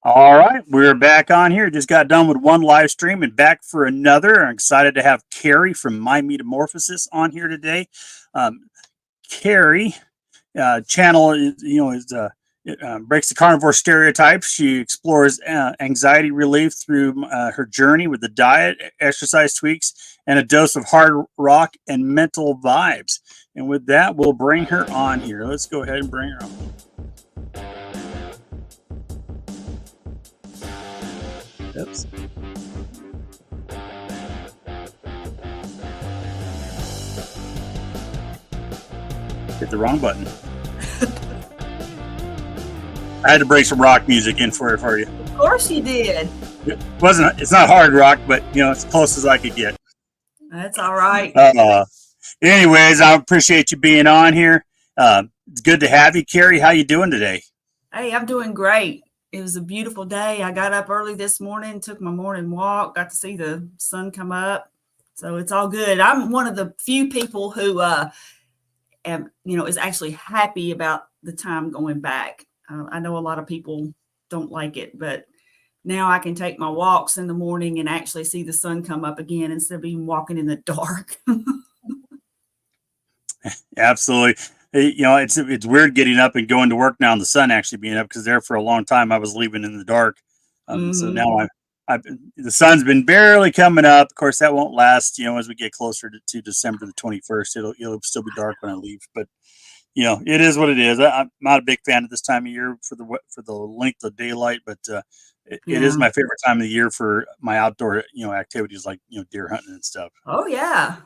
All right, we're back on here. Just got done with one live stream and back for another. I'm excited to have Carrie from My Metamorphosis on here today. Um, Carrie channel breaks the carnivore stereotypes. She explores anxiety relief through her journey with the diet, exercise tweaks, and a dose of hard rock and mental vibes. And with that, we'll bring her on here. Let's go ahead and bring her on. Oops. Hit the wrong button. I had to bring some rock music in for you. Of course you did. It's not hard rock, but it's close as I could get. That's all right. Anyways, I appreciate you being on here. It's good to have you, Carrie. How you doing today? Hey, I'm doing great. It was a beautiful day. I got up early this morning, took my morning walk, got to see the sun come up. So it's all good. I'm one of the few people who is actually happy about the time going back. I know a lot of people don't like it, but now I can take my walks in the morning and actually see the sun come up again instead of even walking in the dark. Absolutely. It's weird getting up and going to work now and the sun actually being up, because there for a long time I was leaving in the dark. So now the sun's been barely coming up. Of course, that won't last. As we get closer to December the 21st, it'll still be dark when I leave. But it is what it is. I'm not a big fan of this time of year for the length of daylight, but it is my favorite time of the year for my outdoor activities like deer hunting and stuff. Oh yeah.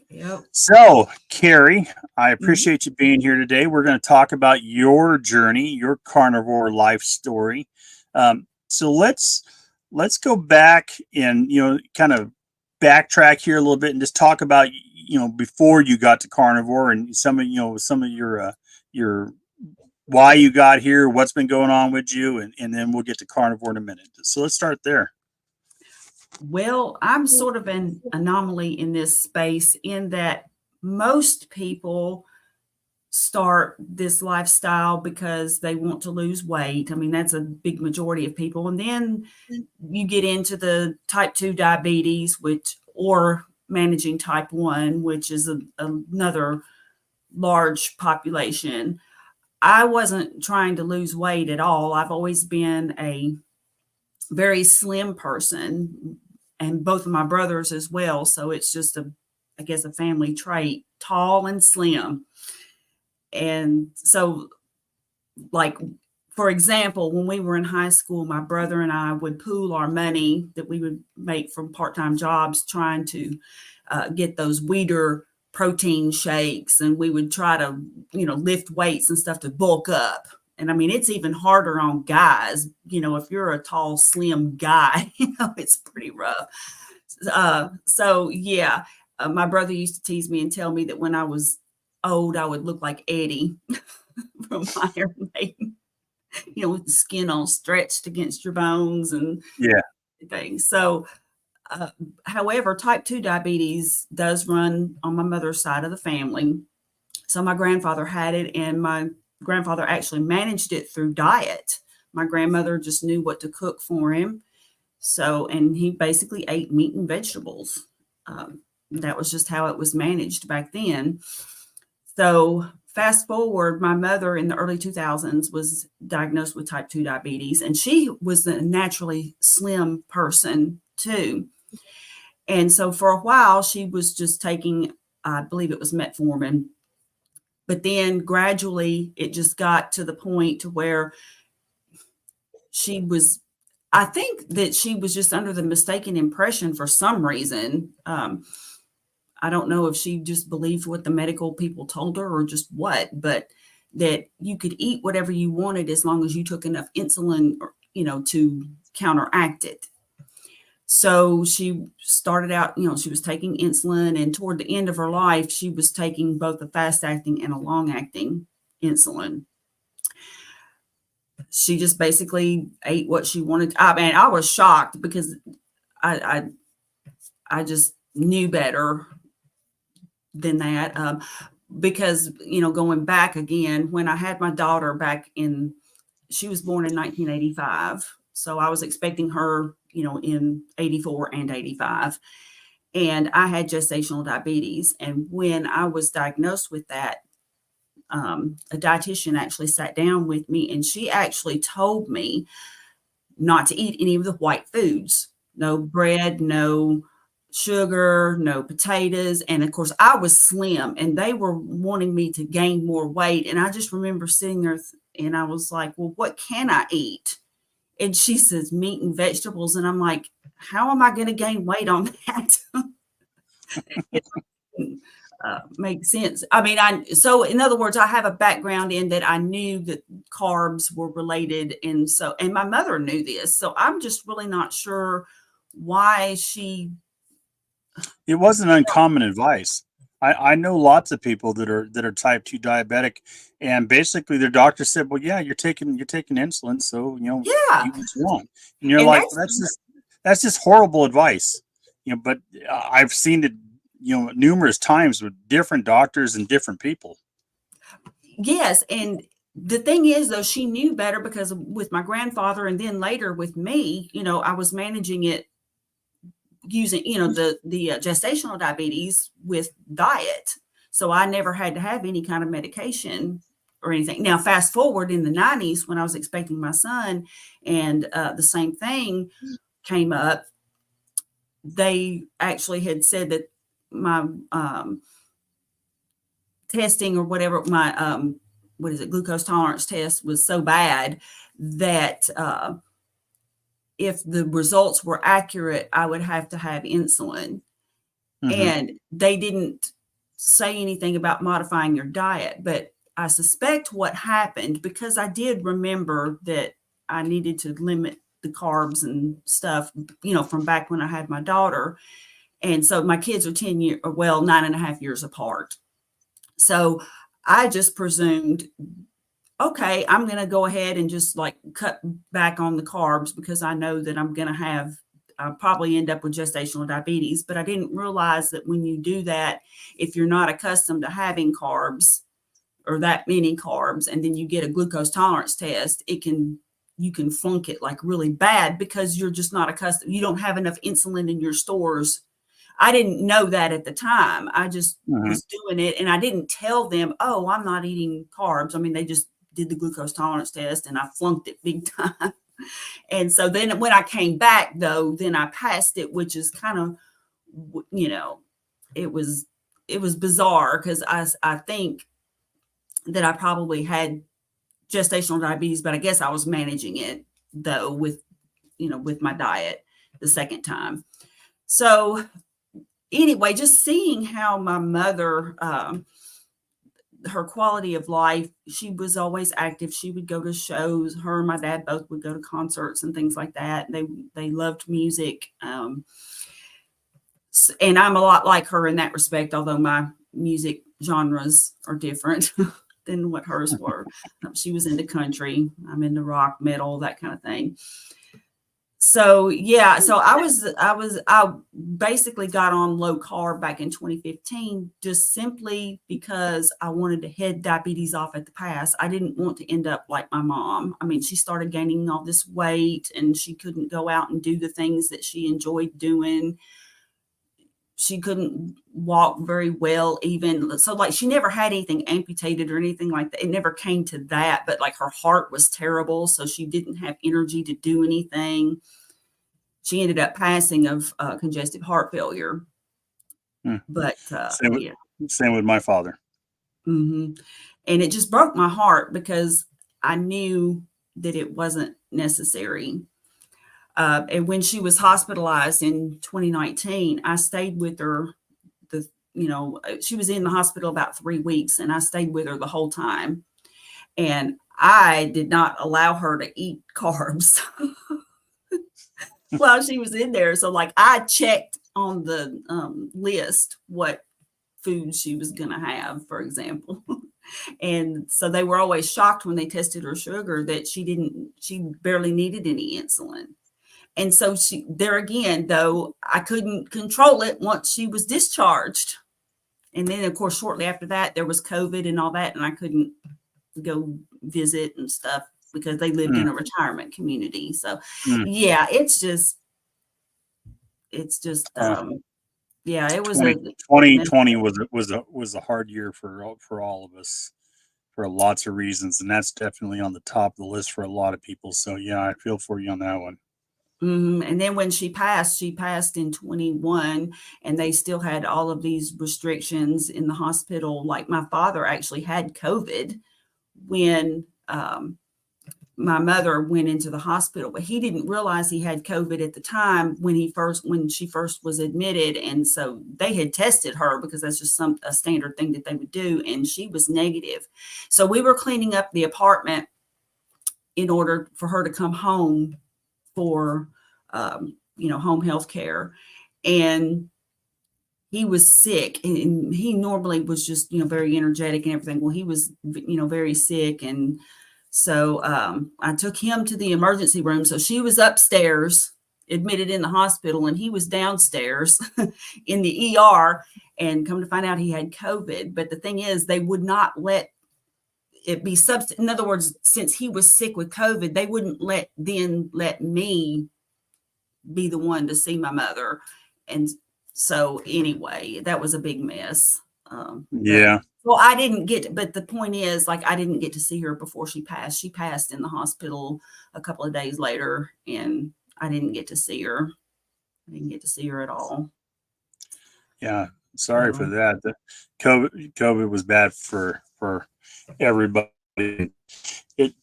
Yep. So, Carrie, I appreciate you being here today. We're going to talk about your journey, your carnivore life story. So let's go back and kind of backtrack here a little bit and just talk about before you got to carnivore and some of your why you got here, what's been going on with you, and then we'll get to carnivore in a minute. So let's start there. Well, I'm sort of an anomaly in this space in that most people start this lifestyle because they want to lose weight. I mean, that's a big majority of people. And then you get into the type 2 diabetes, or managing type 1, which is another large population. I wasn't trying to lose weight at all. I've always been a very slim person, and both of my brothers as well. So it's just a family trait, tall and slim. And so, like, for example, when we were in high school, my brother and I would pool our money that we would make from part-time jobs trying to get those Weider protein shakes. And we would try to, lift weights and stuff to bulk up. And I mean, it's even harder on guys. If you're a tall, slim guy, it's pretty rough. My brother used to tease me and tell me that when I was old, I would look like Eddie from Iron Maiden, with the skin all stretched against your bones and things. So, however, type 2 diabetes does run on my mother's side of the family. So my grandfather had it, and my grandfather actually managed it through diet. My grandmother just knew what to cook for him. So, and he basically ate meat and vegetables. That was just how it was managed back then. So fast forward, my mother in the early 2000s was diagnosed with type 2 diabetes, and she was a naturally slim person too. And so for a while, she was just taking, I believe it was metformin. But then gradually it just got to the point to where I think that she was just under the mistaken impression for some reason. I don't know if she just believed what the medical people told her or just what, but that you could eat whatever you wanted as long as you took enough insulin, to counteract it. So she started out, she was taking insulin, and toward the end of her life, she was taking both a fast-acting and a long-acting insulin. She just basically ate what she wanted. I mean, I was shocked because I just knew better than that. Because, going back again, when I had my daughter back in she was born in 1985. So I was expecting her, in 84 and 85. And I had gestational diabetes. And when I was diagnosed with that, a dietitian actually sat down with me, and she actually told me not to eat any of the white foods, no bread, no sugar, no potatoes. And of course, I was slim, and they were wanting me to gain more weight. And I just remember sitting there and I was like, well, what can I eat? And she says, meat and vegetables. And I'm like, how am I going to gain weight on that? It didn't, make sense. I mean, so in other words, I have a background in that I knew that carbs were related. And my mother knew this. So I'm just really not sure why she. It wasn't uncommon advice. I know lots of people that are type 2 diabetic, and basically their doctor said, well, yeah, you're taking insulin, so Yeah. eat what you want. And you're And like, that's just horrible advice. But I've seen it numerous times with different doctors and different people. Yes. And the thing is, though, she knew better, because with my grandfather and then later with me, I was managing it using, the gestational diabetes with diet. So I never had to have any kind of medication or anything. Now, fast forward in the 90s when I was expecting my son, and the same thing came up. They actually had said that my testing or whatever, my glucose tolerance test was so bad that if the results were accurate, I would have to have insulin. Mm-hmm. And they didn't say anything about modifying your diet. But I suspect what happened, because I did remember that I needed to limit the carbs and stuff, from back when I had my daughter. And so my kids are 9.5 years apart. So I just presumed, okay, I'm going to go ahead and just like cut back on the carbs, because I know that I'll probably end up with gestational diabetes. But I didn't realize that when you do that, if you're not accustomed to having carbs or that many carbs, and then you get a glucose tolerance test, you can flunk it like really bad, because you're just not accustomed. You don't have enough insulin in your stores. I didn't know that at the time. I just was doing it, and I didn't tell them, oh, I'm not eating carbs. I mean, they just did the glucose tolerance test, and I flunked it big time. And so then when I came back, though, then I passed it, which is kind of, it was bizarre, because I think that I probably had gestational diabetes, but I guess I was managing it, though, with my diet the second time. So anyway, just seeing how my mother, her quality of life, she was always active. She would go to shows. Her and my dad both would go to concerts and things like that. They loved music. And I'm a lot like her in that respect, although my music genres are different than what hers were. She was into country. I'm into rock, metal, that kind of thing. So yeah, so I basically got on low carb back in 2015, just simply because I wanted to head diabetes off at the pass. I didn't want to end up like my mom. I mean, she started gaining all this weight, and she couldn't go out and do the things that she enjoyed doing. She couldn't walk very well, even. So like, she never had anything amputated or anything like that. It never came to that, but like, her heart was terrible, so she didn't have energy to do anything. She ended up passing of congestive heart failure. But same with my father. Mm-hmm. And it just broke my heart, because I knew that it wasn't necessary. And when she was hospitalized in 2019, I stayed with her. She was in the hospital about 3 weeks, and I stayed with her the whole time. And I did not allow her to eat carbs while she was in there. So like, I checked on the list what foods she was going to have, for example. And so they were always shocked when they tested her sugar that she barely needed any insulin. And so there again, though, I couldn't control it once she was discharged. And then, of course, shortly after that, there was COVID and all that, and I couldn't go visit and stuff because they lived Mm, in a retirement community. So mm. yeah, it's just Uh, yeah, it was 20, a 2020 was a hard year for all of us for lots of reasons, and that's definitely on the top of the list for a lot of people. So yeah, I feel for you on that one. And then when she passed in 21, and they still had all of these restrictions in the hospital. Like my father actually had COVID when my mother went into the hospital, but he didn't realize he had COVID at the time when she first was admitted. And so they had tested her because that's just a standard thing that they would do, and she was negative. So we were cleaning up the apartment in order for her to come home for home health care. And he was sick, and he normally was just, very energetic and everything. Well, he was, very sick. And so I took him to the emergency room. So she was upstairs, admitted in the hospital, and he was downstairs in the ER. And come to find out, he had COVID. But the thing is, they would not let it be in other words, since he was sick with COVID, they wouldn't let me be the one to see my mother. And so anyway, that was a big mess. But Yeah, well, I didn't but the point is, like, I didn't get to see her before she passed. She passed in the hospital a couple of days later, and I didn't get to see her. I didn't get to see her at all. yeah. Sorry for So, that. The COVID was bad for everybody. It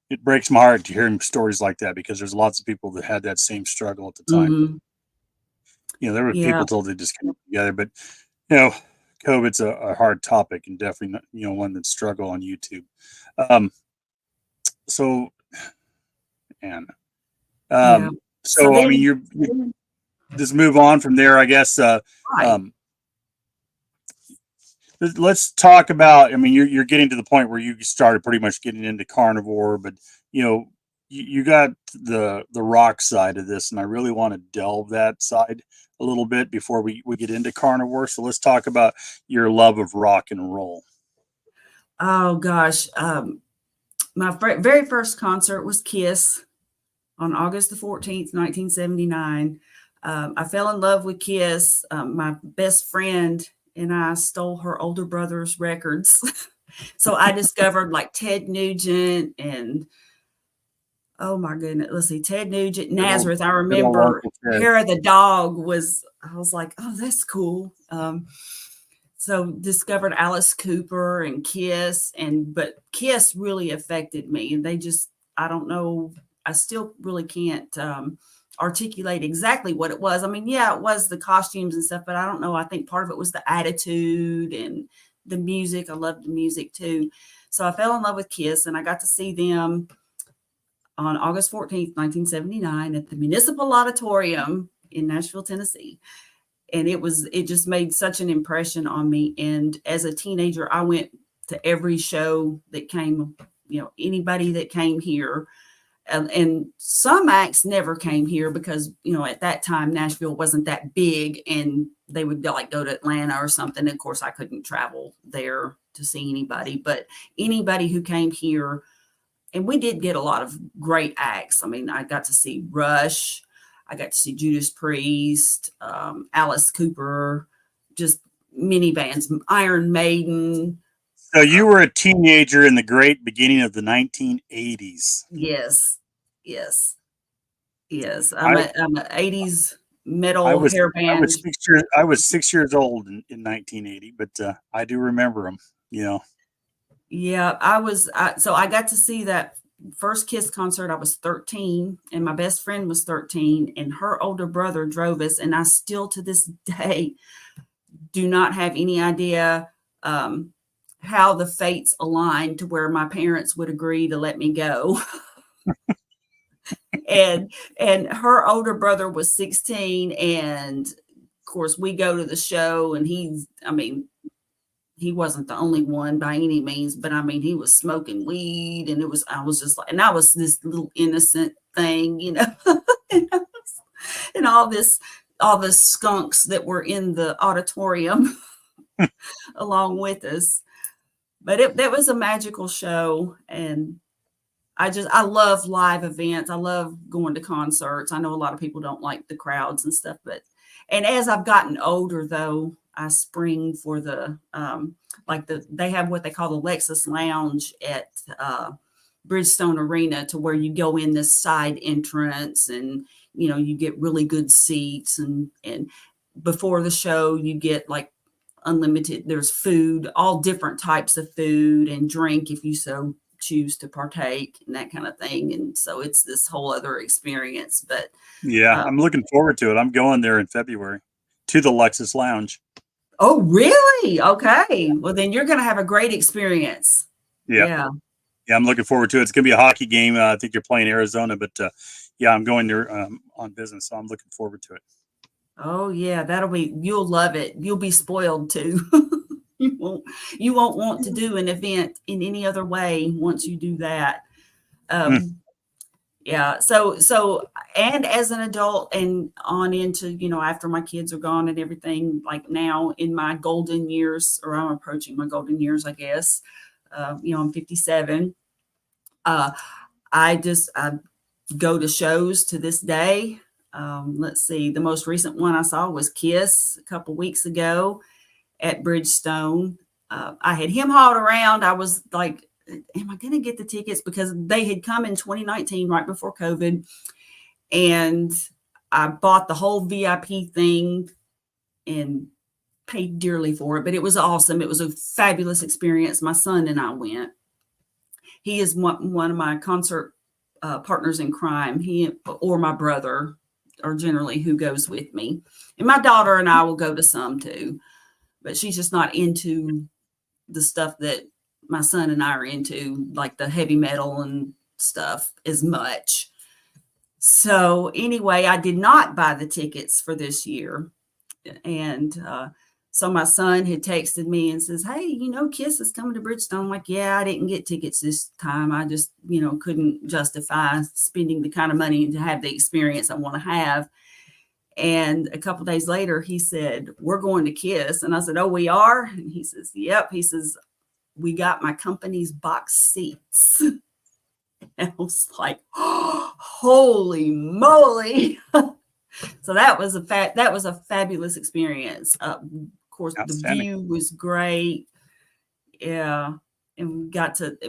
it breaks my heart to hear stories like that because there's lots of people that had that same struggle at the time. mhm. There were Yeah, people told they just came together, but you know, COVID's a hard topic and definitely not, one that struggle on YouTube. Um, so and yeah. So so I mean, you just move on from there, I guess. right. Um, let's talk about. I mean, you're getting to the point where you started pretty much getting into carnivore, but you know, you got the rock side of this, and I really want to delve that side a little bit before we get into carnivore. So let's talk about your love of rock and roll. Oh gosh. My very first concert was Kiss on August the 14th, 1979. I fell in love with Kiss. My best friend and I stole her older brother's records. So I discovered like Ted Nugent and, oh my goodness, let's see, Ted Nugent, Nazareth. I Good old remember Uncle Ted. Hair of the Dog I was like, oh, that's cool. So discovered Alice Cooper and Kiss, but Kiss really affected me. And I don't know, I still really can't articulate exactly what it was. I mean, yeah, it was the costumes and stuff, but I don't know. I think part of it was the attitude and the music. I loved the music too. So I fell in love with Kiss, and I got to see them on August 14th, 1979 at the Municipal Auditorium in Nashville, Tennessee. And it just made such an impression on me. And as a teenager, I went to every show that came, anybody that came here. And some acts never came here because, at that time, Nashville wasn't that big, and they would like go to Atlanta or something. Of course, I couldn't travel there to see anybody, but anybody who came here, and we did get a lot of great acts. I mean, I got to see Rush, I got to see Judas Priest, Alice Cooper, just many bands, Iron Maiden. So you were a teenager in the great beginning of the 1980s. Yes, yes, yes. I I'm a 80s I metal was hair I band. was 6 years old in 1980, but I do remember them. Yeah, so I got to see that first Kiss concert. I was 13, and my best friend was 13, and her older brother drove us. And I still to this day do not have any idea how the fates aligned to where my parents would agree to let me go. And her older brother was 16, and of course we go to the show, and he wasn't the only one by any means, but I mean, he was smoking weed, and I was just like, and I was this little innocent thing, and all the skunks that were in the auditorium along with us. But that was a magical show. And I love live events. I love going to concerts. I know a lot of people don't like the crowds and stuff, and as I've gotten older though, I spring for they have what they call the Lexus Lounge at Bridgestone Arena, to where you go in this side entrance, and you get really good seats, and before the show you get like unlimited, there's food, all different types of food and drink if you so choose to partake, and that kind of thing. And so it's this whole other experience. But Yeah, I'm looking forward to it. I'm going there in February to the Lexus Lounge. oh, really? Okay, well then you're going to have a great experience. Yeah. Yeah. Yeah, I'm looking forward to it. It's going to be a hockey game. I think you're playing Arizona, but yeah, I'm going there on business, so I'm looking forward to it. Oh yeah, you'll love it. You'll be spoiled too. You won't want to do an event in any other way once you do that. Um, yeah. So, and as an adult and on into, after my kids are gone and everything, like now in my golden years, or I'm approaching my golden years, I guess, I'm 57. I go to shows to this day. Let's see, the most recent one I saw was Kiss a couple weeks ago at Bridgestone. I had him hauled around. I was like, am I going to get the tickets? Because they had come in 2019, right before COVID. And I bought the whole VIP thing and paid dearly for it, but it was awesome. It was a fabulous experience. My son and I went. He is one of my concert partners in crime. He or my brother are generally who goes with me. And my daughter and I will go to some too, but she's just not into the stuff that my son and I are into, like the heavy metal and stuff, as much. So anyway, I did not buy the tickets for this year. And so my son had texted me and says, hey, Kiss is coming to Bridgestone. I'm like, yeah, I didn't get tickets this time. I just, couldn't justify spending the kind of money to have the experience I want to have. And a couple of days later, he said, we're going to Kiss. And I said, oh, we are? And he says, yep. He says, we got my company's box seats. And I was like, oh, holy moly. So that was a fabulous experience. Of course, the view was great. Yeah. And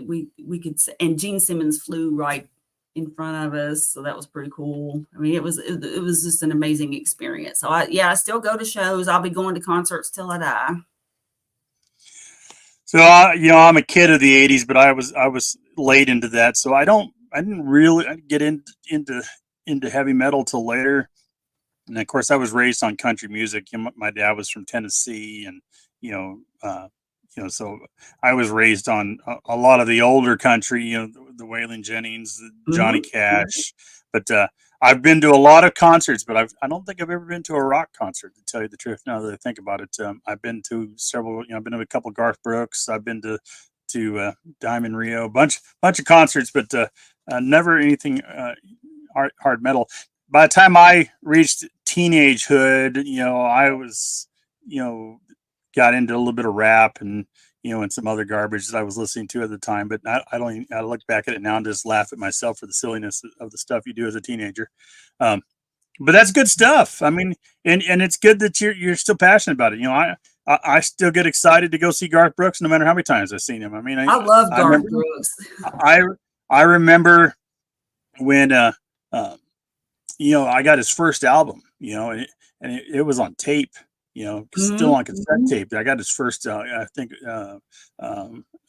we could, and Gene Simmons flew right in front of us. So that was pretty cool. I mean, it was just an amazing experience. So I still go to shows. I'll be going to concerts till I die. So I'm a kid of the '80s, but I was late into that. So I didn't really get into heavy metal till later. And of course, I was raised on country music. My dad was from Tennessee, and so I was raised on a lot of the older country. The Waylon Jennings, the Johnny Cash. But I've been to a lot of concerts, but I don't think I've ever been to a rock concert, to tell you the truth. Now that I think about it, I've been to several. I've been to a couple of Garth Brooks. I've been to Diamond Rio, a bunch of concerts, but never anything hard metal. By the time I reached teenagehood, I was, got into a little bit of rap and some other garbage that I was listening to at the time. But I look back at it now and just laugh at myself for the silliness of the stuff you do as a teenager. But that's good stuff. I mean, and it's good that you're still passionate about it. I still get excited to go see Garth Brooks no matter how many times I've seen him. I mean, I love Garth Brooks. I remember when I got his first album, and it was on tape, still on cassette tape. I got his first, I think,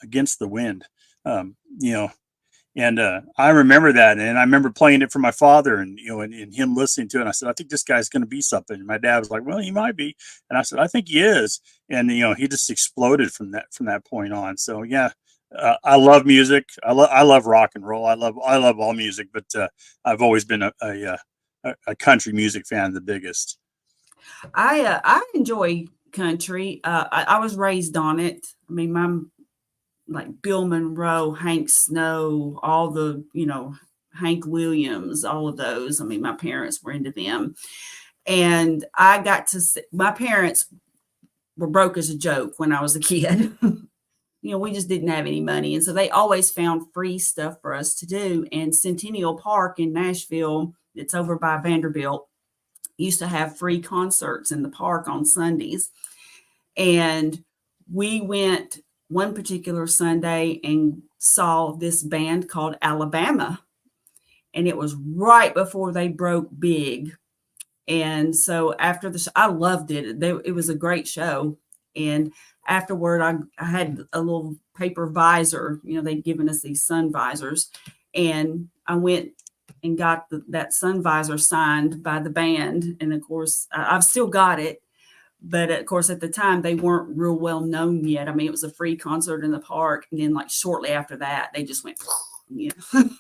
Against the Wind, and I remember that, and I remember playing it for my father, and and him listening to it. And I said, I think this guy's going to be something. And my dad was like, well, he might be, and I said, I think he is, and he just exploded from that point on. So yeah. I love music. I love rock and roll. I love all music, but I've always been a country music fan, the biggest. I enjoy country. I was raised on it. I mean, like Bill Monroe, Hank Snow, all the Hank Williams, all of those. I mean, my parents were into them, and I got to see, my parents were broke as a joke when I was a kid. we just didn't have any money. And so they always found free stuff for us to do. And Centennial Park in Nashville, it's over by Vanderbilt, used to have free concerts in the park on Sundays. And we went one particular Sunday and saw this band called Alabama. And it was right before they broke big. And so after the show, I loved it. It was a great show. And afterward, I had a little paper visor. They'd given us these sun visors. And I went and got that sun visor signed by the band. And of course, I've still got it. But of course, at the time, they weren't real well known yet. I mean, it was a free concert in the park. And then like shortly after that, they just went, That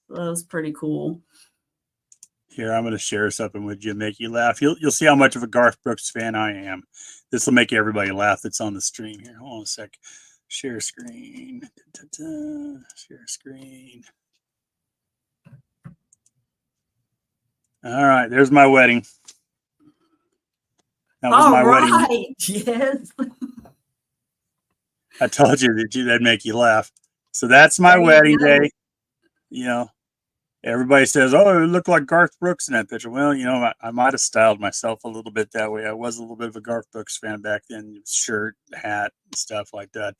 was pretty cool. Here, I'm going to share something with you, make you laugh. You'll see how much of a Garth Brooks fan I am. This will make everybody laugh that's on the stream here. Hold on a sec. Share screen. Share screen. All right, there's my wedding. That was my wedding. Yes. I told you that'd make you laugh. So that's my wedding day. Everybody says, "Oh, it looked like Garth Brooks in that picture." Well, I might have styled myself a little bit that way. I was a little bit of a Garth Brooks fan back then. Shirt, hat, and stuff like that.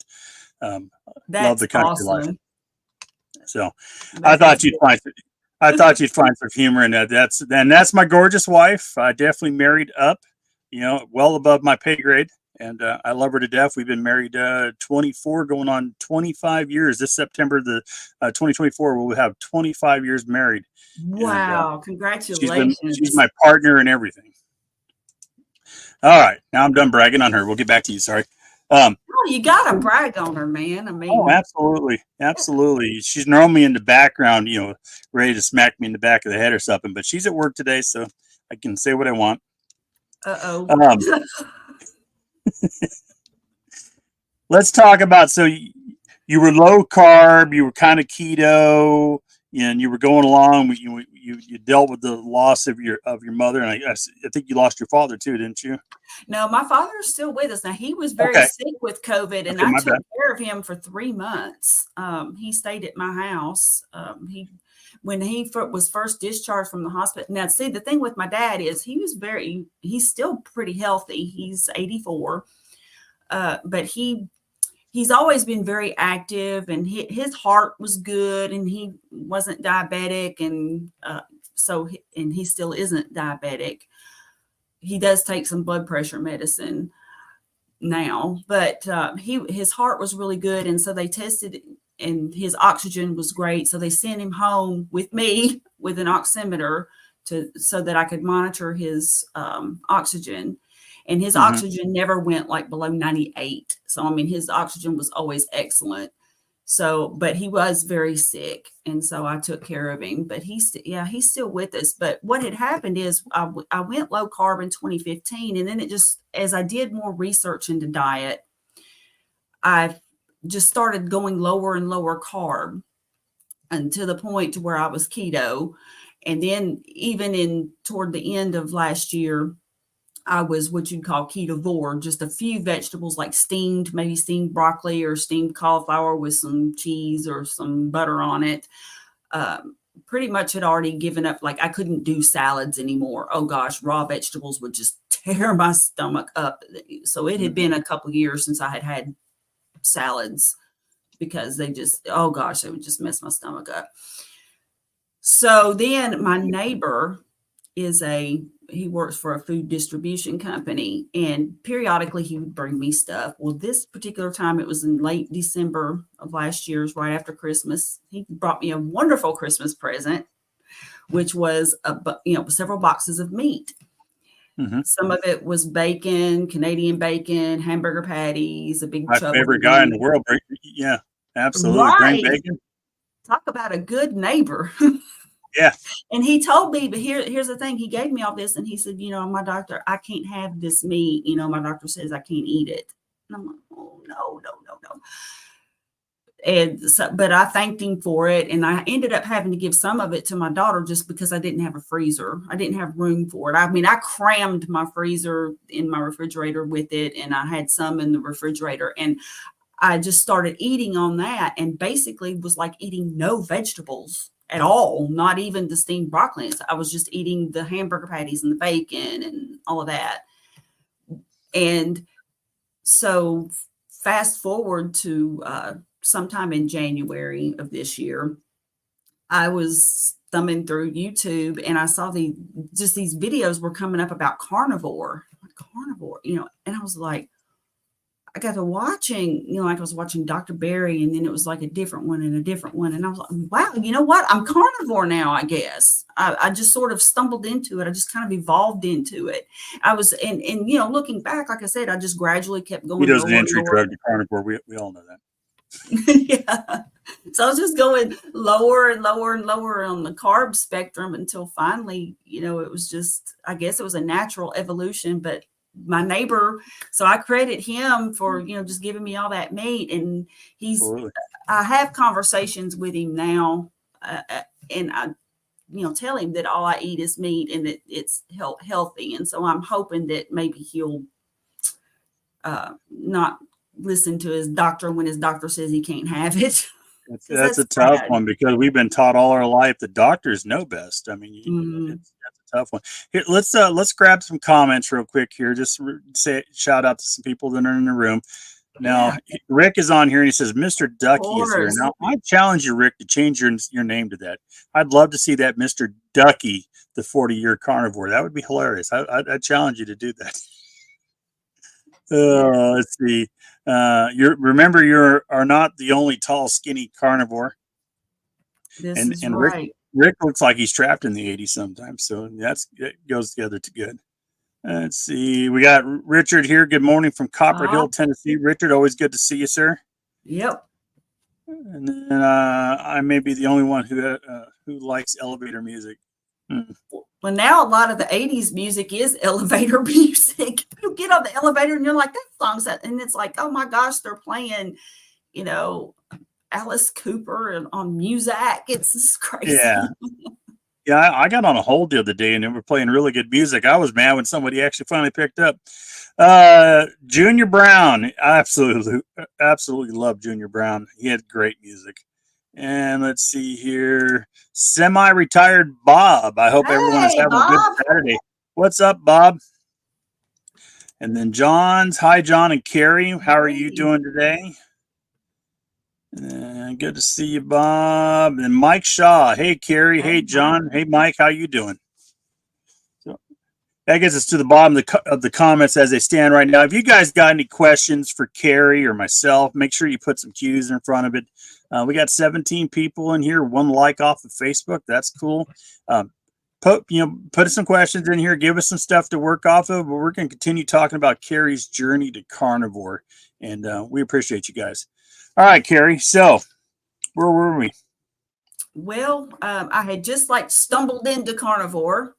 Love the country life. So I thought you'd find some humor in that. That's my gorgeous wife. I definitely married up, well above my pay grade. And I love her to death. We've been married 24, going on 25 years. This September, 2024, we'll have 25 years married. Wow. And, congratulations. She's my partner and everything. All right. Now I'm done bragging on her. We'll get back to you. Sorry. You got to brag on her, man. I mean, absolutely. Absolutely. She's normally in the background, ready to smack me in the back of the head or something. But she's at work today, so I can say what I want. Uh-oh. Let's talk about, so you were low carb, you were kind of keto, and you were going along. You dealt with the loss of your mother, and I think you lost your father too, didn't you? No, my father is still with us now. He was very sick with COVID, and I took care of him for 3 months. He stayed at my house. When he was first discharged from the hospital. Now, see, the thing with my dad is he's still pretty healthy. He's 84, but he's always been very active, and his heart was good, and he wasn't diabetic, and and he still isn't diabetic. He does take some blood pressure medicine now, but his heart was really good, and so they tested, and his oxygen was great. So they sent him home with me with an oximeter so that I could monitor his oxygen. And his oxygen never went like below 98. So, I mean, his oxygen was always excellent. So, but he was very sick. And so I took care of him, but he's still with us. But what had happened is I went low carb in 2015. And then it just, as I did more research into diet, I just started going lower and lower carb until the point to where I was keto. And then even toward the end of last year, I was what you'd call ketovore, just a few vegetables like maybe steamed broccoli or steamed cauliflower with some cheese or some butter on it. Pretty much had already given up. Like I couldn't do salads anymore. Oh gosh, raw vegetables would just tear my stomach up. So it had been a couple of years since I had salads because they would just mess my stomach up. So then my neighbor he works for a food distribution company, and periodically he would bring me stuff. Well, this particular time, it was in late December of last year, right after Christmas. He brought me a wonderful Christmas present, which was several boxes of meat. Some of it was bacon, Canadian bacon, hamburger patties, a big my favorite guy in the world. Yeah, absolutely. Right. Bring bacon. Talk about a good neighbor. Yeah. And he told me, but here's the thing. He gave me all this, and he said, my doctor, I can't have this meat. My doctor says I can't eat it. And I'm like, oh, no. And so, but I thanked him for it. And I ended up having to give some of it to my daughter just because I didn't have a freezer. I didn't have room for it. I mean, I crammed my freezer in my refrigerator with it, and I had some in the refrigerator. And I just started eating on that and basically was like eating no vegetables at all, not even the steamed broccoli. I was just eating the hamburger patties and the bacon and all of that. And so fast forward to sometime in January of this year, I was thumbing through YouTube and I saw these videos were coming up about carnivore, and I was like, I got to watching, like I was watching Dr. Berry, and then it was like a different one and a different one. And I was like, wow, you know what? I'm carnivore now, I guess. I just sort of stumbled into it. I just kind of evolved into it. I was, and looking back, like I said, I just gradually kept going Vito's an lower and entry lower. drug to carnivore. We all know that. Yeah. So I was just going lower and lower and lower on the carb spectrum until finally, it was just, I guess it was a natural evolution, but my neighbor, so I credit him for, just giving me all that meat. And Absolutely. I have conversations with him now, and I, tell him that all I eat is meat and that it's healthy. And so I'm hoping that maybe he'll not listen to his doctor when his doctor says he can't have it. That's a tough one because we've been taught all our life that doctors know best. I mean, that's a tough one. Here, let's grab some comments real quick here. Just say shout out to some people that are in the room. Now, Rick is on here and he says, Mr. Ducky is here. Now, I challenge you, Rick, to change your name to that. I'd love to see that Mr. Ducky, the 40-year carnivore. That would be hilarious. I challenge you to do that. Let's see. You are not the only tall, skinny carnivore. This is and right. Rick looks like he's trapped in the 80s sometimes. So it goes together to good. Let's see. We got Richard here. Good morning from Copper Hill, Tennessee. Richard, always good to see you, sir. Yep. And then I may be the only one who likes elevator music. Well, now a lot of the 80s music is elevator music. You get on the elevator and you're like, that song's that. And it's like, oh my gosh, they're playing, Alice Cooper on Muzak. It's crazy. Yeah. Yeah, I got on a hold the other day and they were playing really good music. I was mad when somebody actually finally picked up. Junior Brown, I absolutely love Junior Brown. He had great music. And let's see here, semi-retired Bob. I hope everyone is having a good Saturday. What's up, Bob? And then hi, John and Carrie. How are you doing today? Good to see you, Bob. And Mike Shaw. Hey, Carrie. Hey, John. Hey, Mike. How you doing? So that gets us to the bottom of the comments as they stand right now. If you guys got any questions for Carrie or myself, make sure you put some Q's in front of it. We got 17 people in here. 1 like off of Facebook. That's cool. Put some questions in here. Give us some stuff to work off of. But we're going to continue talking about Carrie's journey to carnivore, and we appreciate you guys. All right, Carrie. So, where were we? Well, I had just stumbled into carnivore,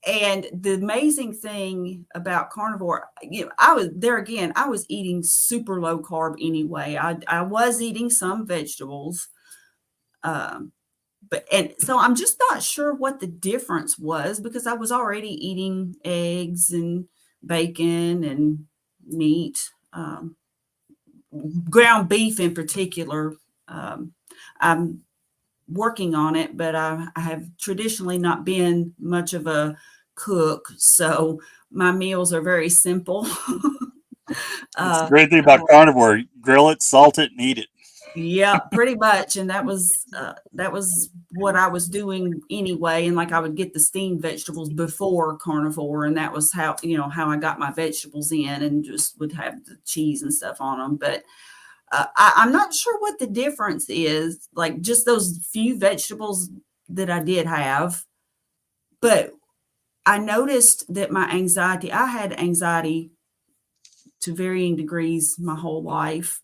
and the amazing thing about carnivore, I was eating super low carb anyway. I was eating some vegetables, so I'm just not sure what the difference was because I was already eating eggs and bacon and meat. Ground beef in particular. I'm working on it, but I have traditionally not been much of a cook, so my meals are very simple. It's the great thing about carnivore: grill it, salt it, and eat it. Yeah, pretty much. And that was what I was doing anyway. And I would get the steamed vegetables before carnivore, and that was how I got my vegetables in, and just would have the cheese and stuff on them. But I'm not sure what the difference is, just those few vegetables that I did have. But I noticed that I had anxiety to varying degrees my whole life.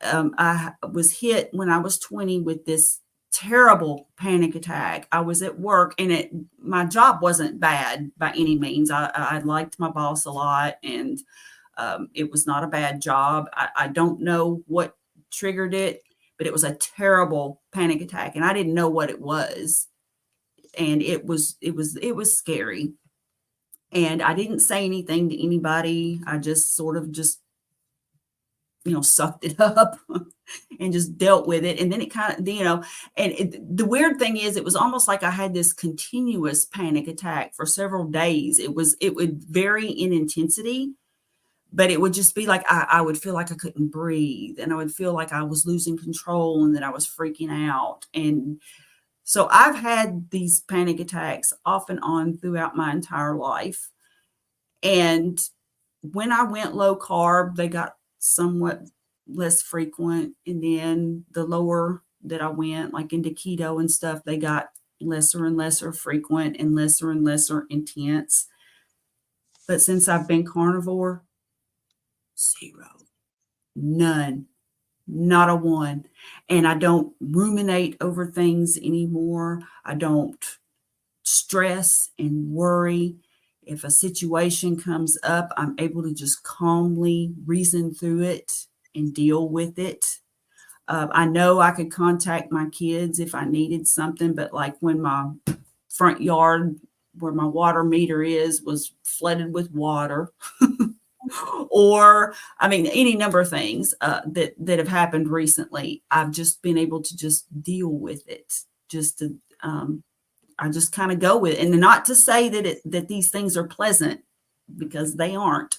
I was hit when I was 20 with this terrible panic attack. I was at work and my job wasn't bad by any means. I liked my boss a lot, and it was not a bad job. I don't know what triggered it, but it was a terrible panic attack, and I didn't know what it was. And it was scary. And I didn't say anything to anybody. I just sort of just sucked it up and just dealt with it. And then it kind of, the weird thing is, it was almost like I had this continuous panic attack for several days. It would vary in intensity, but it would just be like, I would feel like I couldn't breathe, and I would feel like I was losing control and that I was freaking out. And so I've had these panic attacks off and on throughout my entire life. And when I went low carb, they got somewhat less frequent. And then the lower that I went, like into keto and stuff, they got lesser and lesser frequent and lesser intense. But since I've been carnivore, zero, none, not a one. And I don't ruminate over things anymore. I don't stress and worry. If a situation comes up, I'm able to just calmly reason through it and deal with it. I know I could contact my kids if I needed something, but like when my front yard where my water meter was flooded with water, or I mean, any number of things that have happened recently, I've just been able to just deal with it. I just kind of go with it, and not to say that these things are pleasant, because they aren't.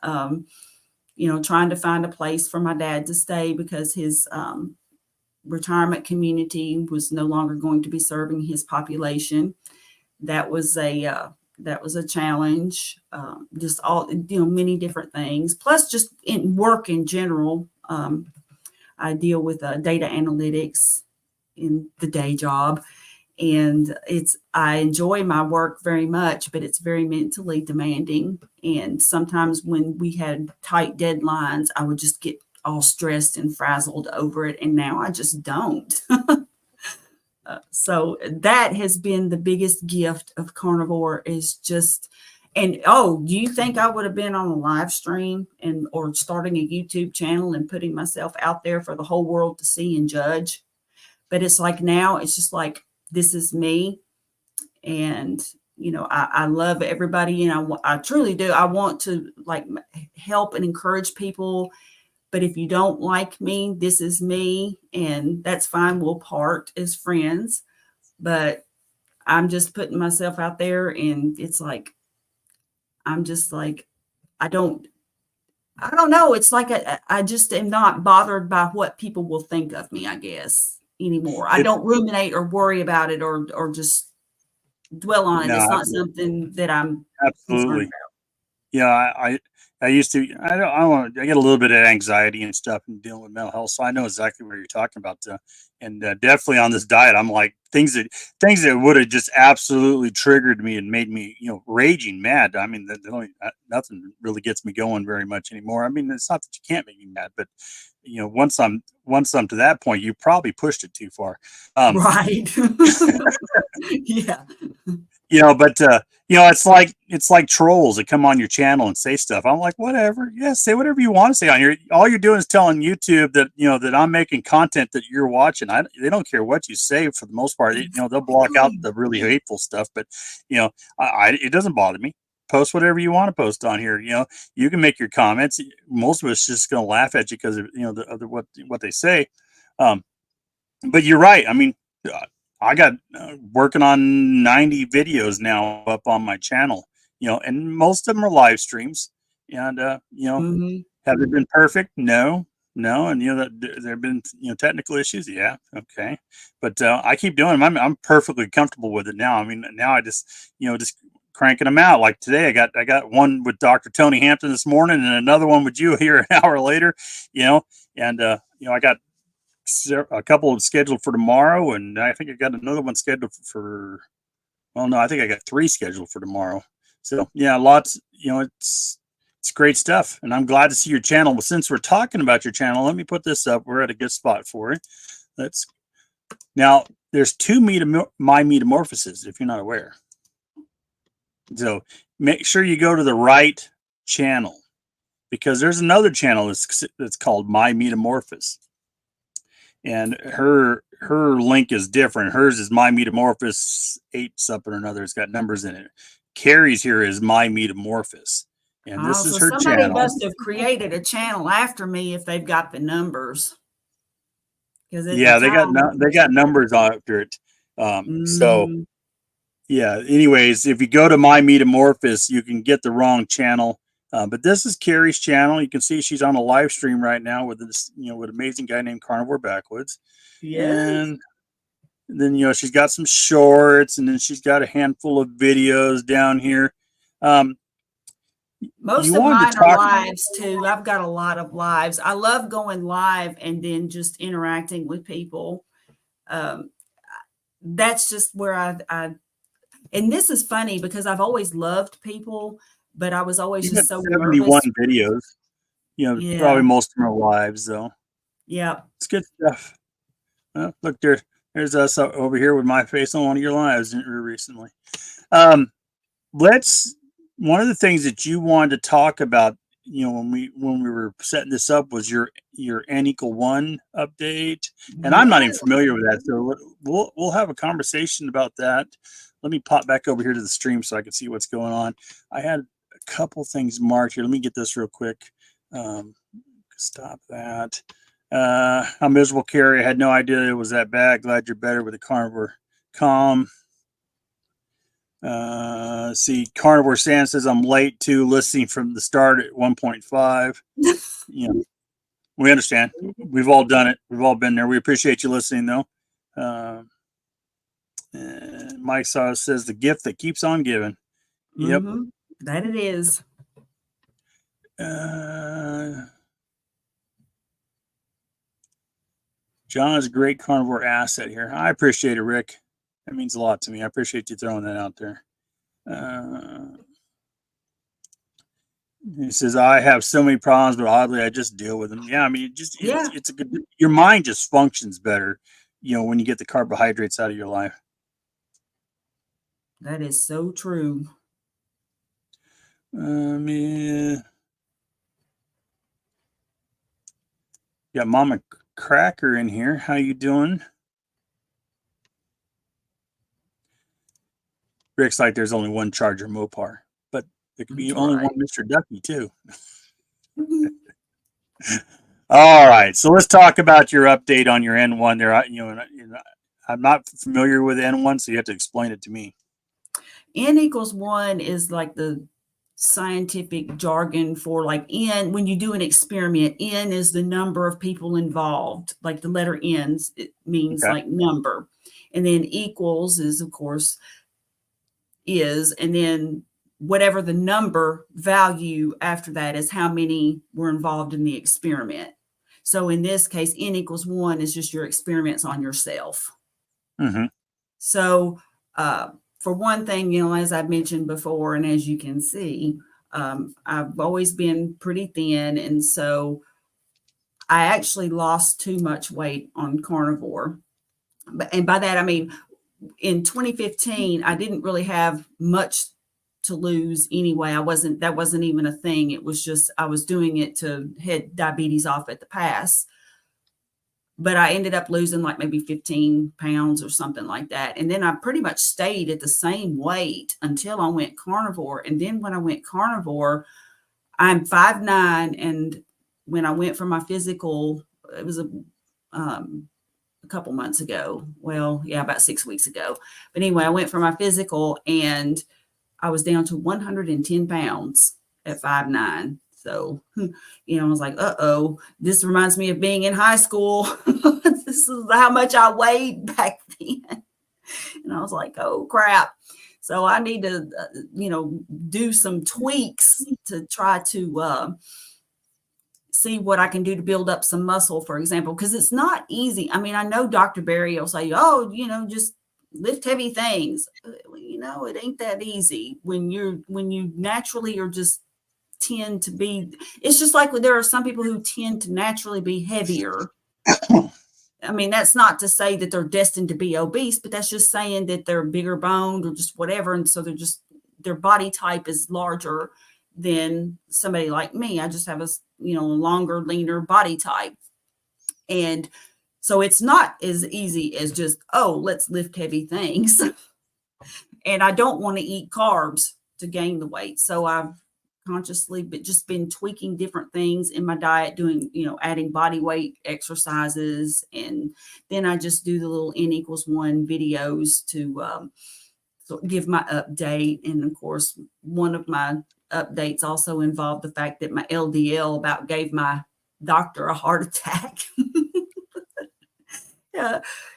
Trying to find a place for my dad to stay because his retirement community was no longer going to be serving his population. That was a challenge. Just all, many different things. Plus, just in work in general, I deal with data analytics in the day job. And I enjoy my work very much, but it's very mentally demanding. And sometimes when we had tight deadlines, I would just get all stressed and frazzled over it. And now I just don't. So that has been the biggest gift of Carnivore, is just, and do you think I would have been on a live stream or starting a YouTube channel and putting myself out there for the whole world to see and judge? But it's like, now it's just like, this is me. And, I love everybody, and I truly do. I want to help and encourage people. But if you don't like me, this is me, and that's fine. We'll part as friends. But I'm just putting myself out there, and it's like, I'm just like, I don't know. It's like I just am not bothered by what people will think of me, I guess, anymore. I don't ruminate or worry about it or just dwell on it. No, It's not something that I'm concerned absolutely. about. Yeah, I used to. I get a little bit of anxiety and stuff and dealing with mental health, so I know exactly what you're talking about. And definitely on this diet, I'm like, things that would have just absolutely triggered me and made me, raging mad. I mean, nothing really gets me going very much anymore. I mean, it's not that you can't make me mad, but once I'm to that point, you probably pushed it too far. Right. Yeah. But it's like trolls that come on your channel and say stuff. I'm like, whatever. Yeah, say whatever you want to say on here. All you're doing is telling YouTube that that I'm making content that you're watching. They don't care what you say for the most part. They'll block out the really hateful stuff, but it doesn't bother me. Post whatever you want to post on here. You can make your comments. Most of us just gonna laugh at you because of what they say. But you're right. I mean, I got working on 90 videos now up on my channel, and most of them are live streams. And, Mhm. have they been perfect? No, no. And, that there have been, technical issues. Yeah. Okay. But I keep doing them. I'm perfectly comfortable with it now. I mean, now I just cranking them out. Like today, I got one with Dr. Tony Hampton this morning and another one with you here an hour later, and, I got a couple of scheduled for tomorrow, and I think I got another one scheduled for. Well, no, I think I got 3 scheduled for tomorrow. So yeah, lots. It's great stuff, and I'm glad to see your channel. But since we're talking about your channel, let me put this up. We're at a good spot for it. Now there's 2 my metamorphoses, if you're not aware. So make sure you go to the right channel, because there's another channel that's called My Metamorphosis. And her link is different. Hers is My Metamorphosis 8 something or another. It's got numbers in it. Carrie's here is My Metamorphosis. and Oh, this is so her somebody channel. must have created a channel after me if they've got the numbers. Because at the Yeah, time, they got numbers after it. So mhm, yeah. Anyways, if you go to My Metamorphosis, you can get the wrong channel. But this is Carrie's channel. You can see she's on a live stream right now with this, with an amazing guy named Carnivore Backwoods, yes. and then she's got some shorts, and then she's got a handful of videos down here. Um, you Most of wanted mine to are talk. lives too. I've got a lot of lives. I love going live and then just interacting with people. Um, that's just where and this is funny because I've always loved people, but I was always You've got just so 71 nervous. videos. Probably Yeah. most of them are lives though. Yeah. It's good stuff. Look there. There's us over here with my face on one of your lives recently. Um, let's. One of the things that you wanted to talk about, when we were setting this up, was your N=1 update, and I'm not even Yes. familiar with that. So we'll have a conversation about that. Let me pop back over here to the stream so I can see what's going on. I had a couple things marked here. Let me get this real quick. Stop that. I'm miserable, Carrie. I had no idea it was that bad. Glad you're better with the Carnivore. Calm. See, Carnivore Sand says I'm late to listening from the start at 1.5. We understand. We've all done it. We've all been there. We appreciate you listening, though. Mike says the gift that keeps on giving. Yep. Mm-hmm. That it is. John is a great carnivore asset here. I appreciate it, Rick. That means a lot to me. I appreciate you throwing that out there. He says, I have so many problems, but oddly, I just deal with them. Yeah, I mean, Yeah. it's a good, your mind just functions better, when you get the carbohydrates out of your life. That is so true. Yeah. Got Mama Cracker in here. How you doing? Rick's like, there's only one Charger Mopar, but there could be That's only right. one Mr. Ducky too. All right, so let's talk about your update on your N1 there. I'm not familiar with N1, so you have to explain it to me. N=1 is like the scientific jargon for like N. When you do an experiment, N is the number of people involved. Like the letter N, it means Okay. like number. And then equals is, of course, is. And then whatever the number value after that is how many were involved in the experiment. So in this case, N=1 is just your experiments on yourself. Mm-hmm. So for one thing, as I've mentioned before, and as you can see, I've always been pretty thin. And so I actually lost too much weight on Carnivore. And by that, I mean, in 2015, I didn't really have much to lose anyway. That wasn't even a thing. It was just, I was doing it to head diabetes off at the pass. But I ended up losing like maybe 15 pounds or something like that. And then I pretty much stayed at the same weight until I went Carnivore. And then when I went Carnivore, I'm 5'9". And when I went for my physical, it was a couple months ago. Well, yeah, about 6 weeks ago. But anyway, I went for my physical and I was down to 110 pounds at 5'9". So, I was like, uh-oh, this reminds me of being in high school. This is how much I weighed back then. And I was like, oh, crap. So I need to, do some tweaks to try to see what I can do to build up some muscle, for example, because it's not easy. I mean, I know Dr. Barry will say, oh, just lift heavy things. It ain't that easy when you naturally are just tend to be. It's just like there are some people who tend to naturally be heavier. I mean, that's not to say that they're destined to be obese, but that's just saying that they're bigger boned or just whatever. And so their body type is larger than somebody like me. I just have a longer, leaner body type. And so it's not as easy as just, oh, let's lift heavy things. And I don't want to eat carbs to gain the weight. So I've consciously, but just been tweaking different things in my diet, doing, adding body weight exercises. And then I just do the little N=1 videos to give my update. And of course, one of my updates also involved the fact that my LDL about gave my doctor a heart attack.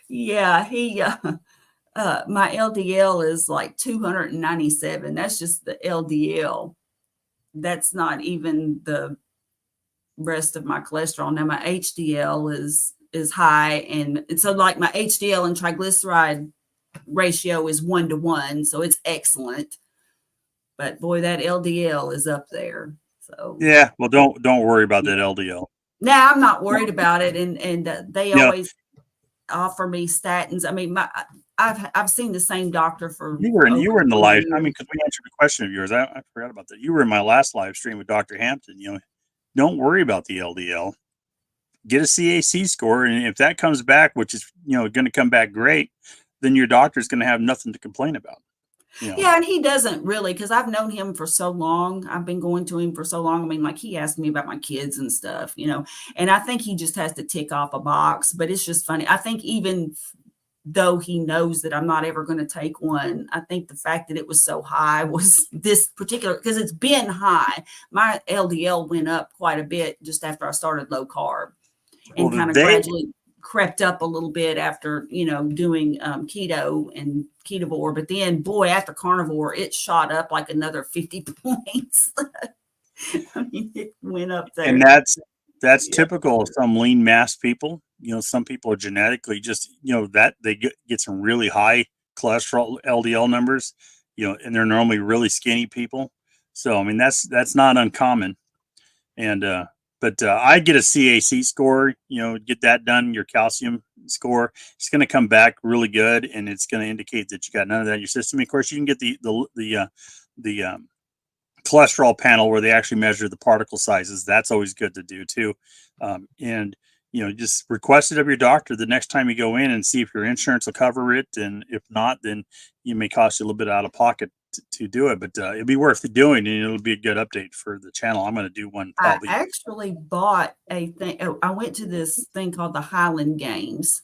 Yeah, my LDL is like 297. That's just the LDL. That's not even the rest of my cholesterol. Now my HDL is high, and so like my HDL and triglyceride ratio is 1-to-1, so it's excellent. But boy, that LDL is up there. So yeah, well, don't worry about that LDL. now I'm not worried about it, and they always offer me statins. I mean, I've seen the same doctor for you were in the live. I mean, years. because we answered a question of yours. I forgot about that. You were in my last live stream with Dr. Hampton. Don't worry about the LDL. Get a CAC score, and if that comes back, which is going to come back great, then your doctor's going to have nothing to complain about. Yeah, and he doesn't really, because I've known him for so long. I've been going to him for so long. I mean, like he asked me about my kids and stuff, and I think he just has to tick off a box. But it's just funny. I think even though he knows that I'm not ever going to take one, I think the fact that it was so high was this particular, because it's been high. My LDL went up quite a bit just after I started low carb, and kind of gradually crept up a little bit after, doing keto and Carnivore. But then, boy, after Carnivore, it shot up like another 50 points. I mean, it went up there. And that's typical of some lean mass people. Some people are genetically just, that they get some really high cholesterol LDL numbers, and they're normally really skinny people. So, I mean, that's not uncommon. And, but I get a CAC score, get that done, your calcium score. It's going to come back really good, and it's going to indicate that you got none of that in your system. And of course, you can get the cholesterol panel where they actually measure the particle sizes. That's always good to do too. And just request it of your doctor the next time you go in and see if your insurance will cover it. And if not, then it may cost you a little bit out of pocket to do it, but it'll be worth doing, and it'll be a good update for the channel. I'm going to do one probably. I actually bought a thing. I went to this thing called the Highland Games,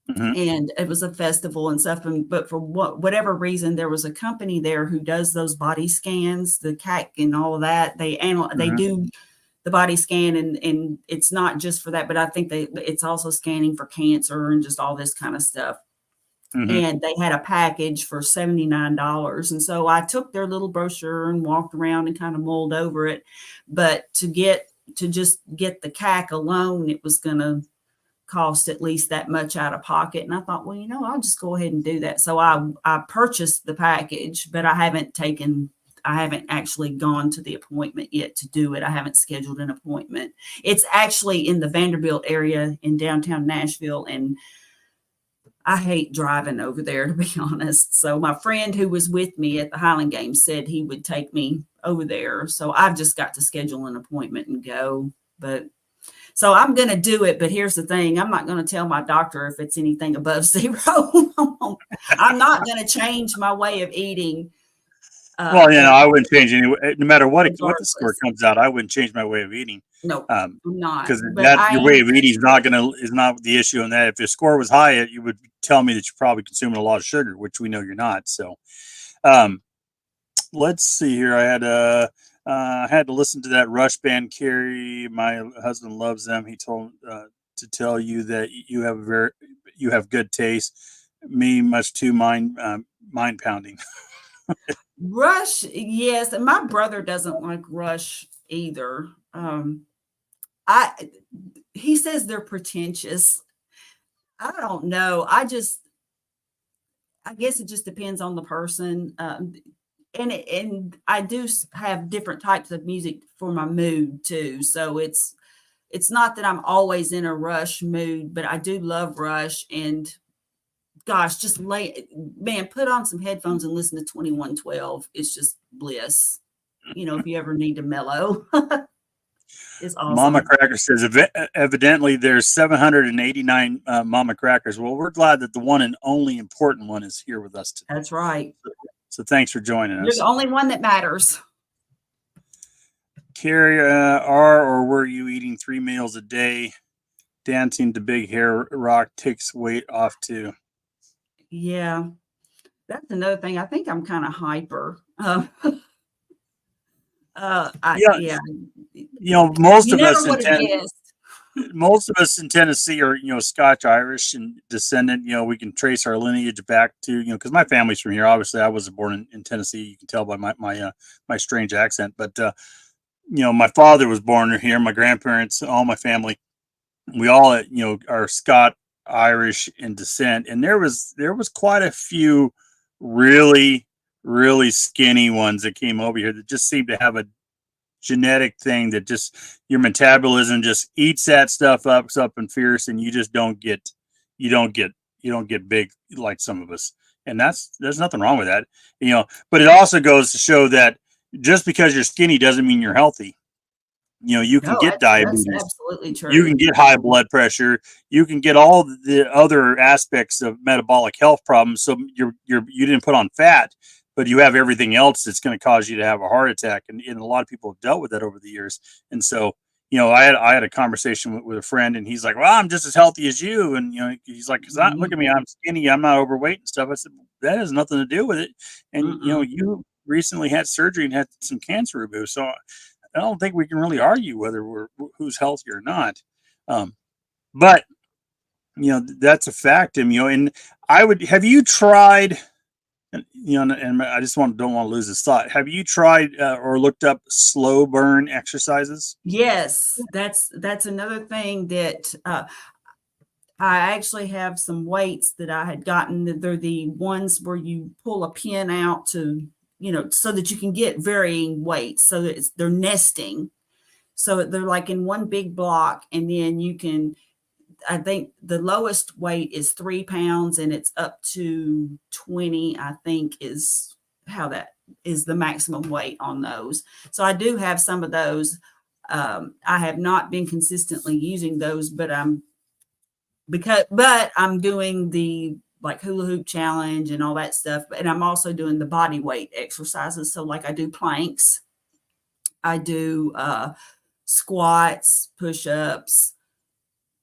and it was a festival and stuff. But for whatever reason, there was a company there who does those body scans, the CAC and all of that. They do the body scan, and it's not just for that, but I think it's also scanning for cancer and just all this kind of stuff. And they had a package for $79. And so I took their little brochure and walked around and kind of mulled over it. But to just get the CAC alone, it was going to cost at least that much out of pocket. And I thought, well, I'll just go ahead and do that. So I purchased the package, but I haven't actually gone to the appointment yet to do it. I haven't scheduled an appointment. It's actually in the Vanderbilt area in downtown Nashville, and I hate driving over there, to be honest. So my friend who was with me at the Highland Games said he would take me over there. So I've just got to schedule an appointment and go. So I'm going to do it. But here's the thing. I'm not going to tell my doctor if it's anything above 0. I'm not going to change my way of eating. Well, I wouldn't change anyway. No matter what the score comes out, I wouldn't change my way of eating. No, I'm not. Because your way of eating is not the issue in that. If your score was high, you would tell me that you're probably consuming a lot of sugar, which we know you're not. So, let's see here. I had to listen to that Rush band, Carrie. My husband loves them. He told to tell you that you have good taste. Me, much too mind pounding. Rush, yes, and my brother doesn't like Rush either. He says they're pretentious. I don't know. I guess it just depends on the person. And I do have different types of music for my mood too. So it's not that I'm always in a Rush mood, but I do love Rush. And gosh, just put on some headphones and listen to 2112. It's just bliss. If you ever need to mellow. It's awesome. Mama Cracker says, evidently there's 789 Mama Crackers. Well, we're glad that the one and only important one is here with us today. That's right. So thanks for joining us. You're the only one that matters. Carrie, are or were you eating 3 meals a day? Dancing to Big Hair Rock takes weight off too. Yeah, that's another thing. I think I'm kind of hyper. Yeah, Yeah, most you of never us would have guessed. in Tennessee are Scotch Irish and descendant. We can trace our lineage back to because my family's from here. Obviously, I wasn't born in Tennessee. You can tell by my strange accent, but my father was born here. My grandparents, all my family, we all are Scott Irish in descent, and there was quite a few really really skinny ones that came over here that just seemed to have a genetic thing that just your metabolism just eats that stuff up and fierce, and you just you don't get you don't get big like some of us, and there's nothing wrong with that, but it also goes to show that just because you're skinny doesn't mean you're healthy. You can No, get that's diabetes, absolutely you true. can get high blood pressure, you can get all the other aspects of metabolic health problems. So you didn't put on fat, but you have everything else that's going to cause you to have a heart attack, and a lot of people have dealt with that over the years. And so I had a conversation with a friend, and he's like, "Well, I'm just as healthy as you," and he's like, "Cause look at me, I'm skinny, I'm not overweight and stuff." I said, "That has nothing to do with it." And Mm-mm. you recently had surgery and had some cancer removed, so I don't think we can really argue whether who's healthy or not. Um, but that's a fact. And I would have you tried. And I just don't want to lose this thought. Have you tried or looked up slow burn exercises? Yes, that's another thing that I actually have some weights that I had gotten. They're the ones where you pull a pin out to, so that you can get varying weights. So that they're nesting. So they're like in one big block, and then you can. I think the lowest weight is 3 pounds, and it's up to 20. I think is how that is the maximum weight on those. So I do have some of those. I have not been consistently using those, but I'm doing the like hula hoop challenge and all that stuff. And I'm also doing the body weight exercises. So like I do planks, I do squats, push-ups,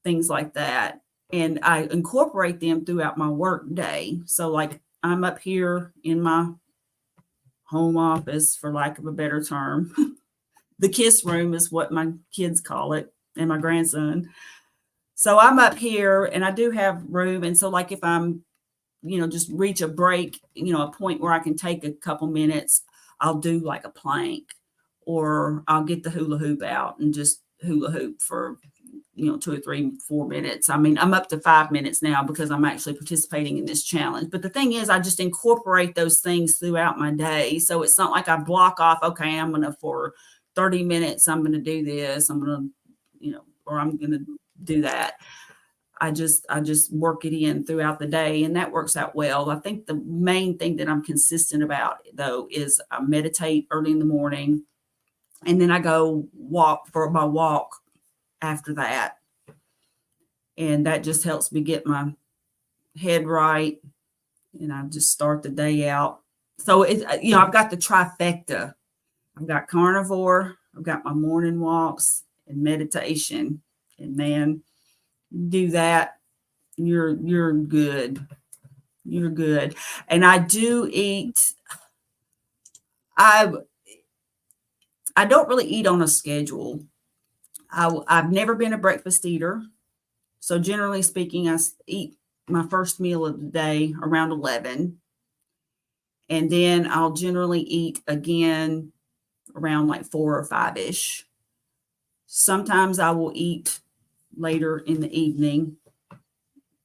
things like that. And I incorporate them throughout my work day. So like I'm up here in my home office, for lack of a better term. The kiss room is what my kids call it, and my grandson. So I'm up here and I do have room. And so like if I'm, just reach a break, a point where I can take a couple minutes, I'll do like a plank, or I'll get the hula hoop out and just hula hoop for, 2 or 3, 4 minutes. I mean, I'm up to 5 minutes now because I'm actually participating in this challenge. But the thing is, I just incorporate those things throughout my day. So it's not like I block off, okay, I'm going to, for 30 minutes, I'm going to do this. I'm going to, or I'm going to do that. I just work it in throughout the day, and that works out well. I think the main thing that I'm consistent about though is I meditate early in the morning, and then I go walk for my walk after that. And that just helps me get my head right, and I just start the day out. So I've got the trifecta. I've got carnivore, I've got my morning walks and meditation. And man, do that, you're good. You're good. And I do eat. I I don't really eat on a schedule. I've never been a breakfast eater. So generally speaking, I eat my first meal of the day around 11. And then I'll generally eat again around like 4 or 5-ish. Sometimes I will eat later in the evening,